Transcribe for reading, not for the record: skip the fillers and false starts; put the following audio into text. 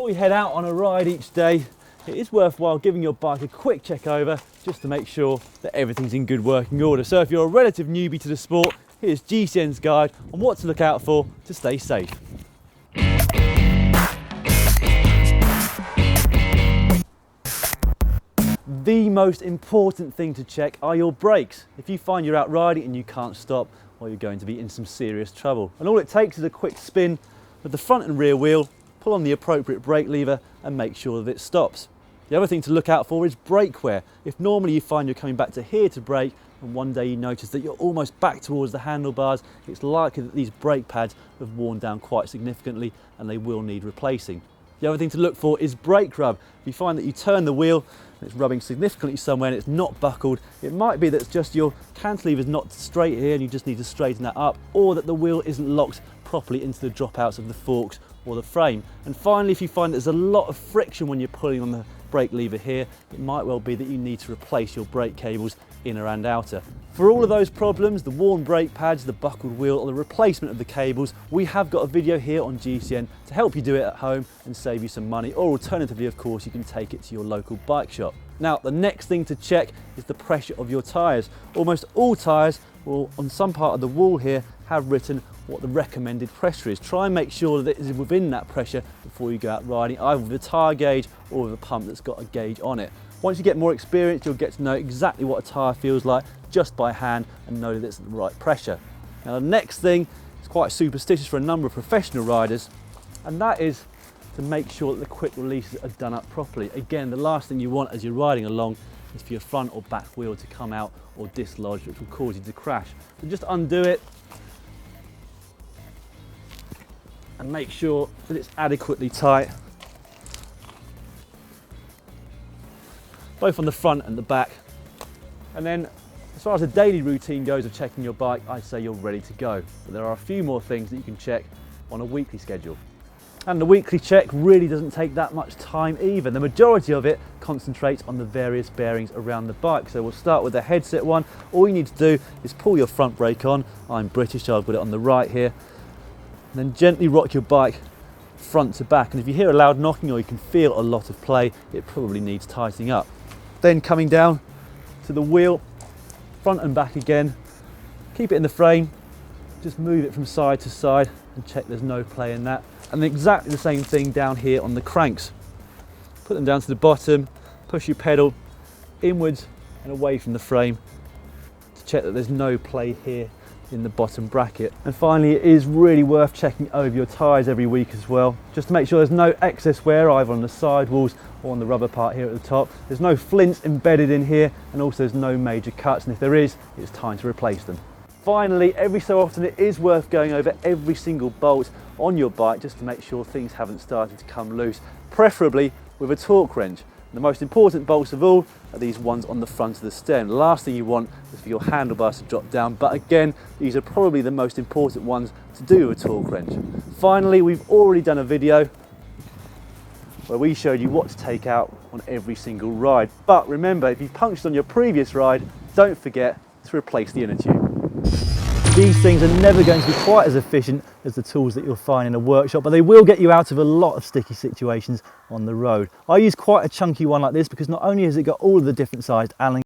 Before you head out on a ride each day, it is worthwhile giving your bike a quick check over just to make sure that everything's in good working order. So if you're a relative newbie to the sport, here's GCN's guide on what to look out for to stay safe. The most important thing to check are your brakes. If you find you're out riding and you can't stop, well, you're going to be in some serious trouble. And all it takes is a quick spin with the front and rear wheel, pull on the appropriate brake lever and make sure that it stops. The other thing to look out for is brake wear. If normally you find you're coming back to here to brake and one day you notice that you're almost back towards the handlebars, it's likely that these brake pads have worn down quite significantly and they will need replacing. The other thing to look for is brake rub. If you find that you turn the wheel and it's rubbing significantly somewhere and it's not buckled, it might be that it's just your cantilever's not straight here and you just need to straighten that up, or that the wheel isn't locked properly into the dropouts of the forks or the frame. And finally, if you find there's a lot of friction when you're pulling on the brake lever here, it might well be that you need to replace your brake cables, inner and outer. For all of those problems, the worn brake pads, the buckled wheel or the replacement of the cables, we have got a video here on GCN to help you do it at home and save you some money, or alternatively of course you can take it to your local bike shop. Now the next thing to check is the pressure of your tyres. Almost all tyres will, on some part of the wall here, have written what the recommended pressure is. Try and make sure that it is within that pressure before you go out riding, either with a tyre gauge or with a pump that's got a gauge on it. Once you get more experience, you'll get to know exactly what a tyre feels like just by hand and know that it's at the right pressure. Now the next thing is quite superstitious for a number of professional riders, and that is to make sure that the quick releases are done up properly. Again, the last thing you want as you're riding along is for your front or back wheel to come out or dislodge, which will cause you to crash. So just undo it and make sure that it's adequately tight, both on the front and the back. And then as far as the daily routine goes of checking your bike, I'd say you're ready to go. But there are a few more things that you can check on a weekly schedule. And the weekly check really doesn't take that much time either. The majority of it concentrates on the various bearings around the bike. So we'll start with the headset one. All you need to do is pull your front brake on. I'm British, so I've got it on the right here. And then gently rock your bike front to back. And if you hear a loud knocking or you can feel a lot of play, it probably needs tightening up. Then coming down to the wheel, front and back again. Keep it in the frame, just move it from side to side and check there's no play in that. And exactly the same thing down here on the cranks. Put them down to the bottom, push your pedal inwards and away from the frame to check that there's no play here in the bottom bracket. And finally, it is really worth checking over your tyres every week as well, just to make sure there's no excess wear either on the sidewalls or on the rubber part here at the top. There's no flints embedded in here, and also there's no major cuts, and if there is, it's time to replace them. Finally, every so often it is worth going over every single bolt on your bike just to make sure things haven't started to come loose, preferably with a torque wrench. The most important bolts of all are these ones on the front of the stem. The last thing you want is for your handlebars to drop down, but again, these are probably the most important ones to do with a torque wrench. Finally, we've already done a video where we showed you what to take out on every single ride. But remember, if you punctured on your previous ride, don't forget to replace the inner tube. These things are never going to be quite as efficient as the tools that you'll find in a workshop, but they will get you out of a lot of sticky situations on the road. I use quite a chunky one like this because not only has it got all of the different sized Allen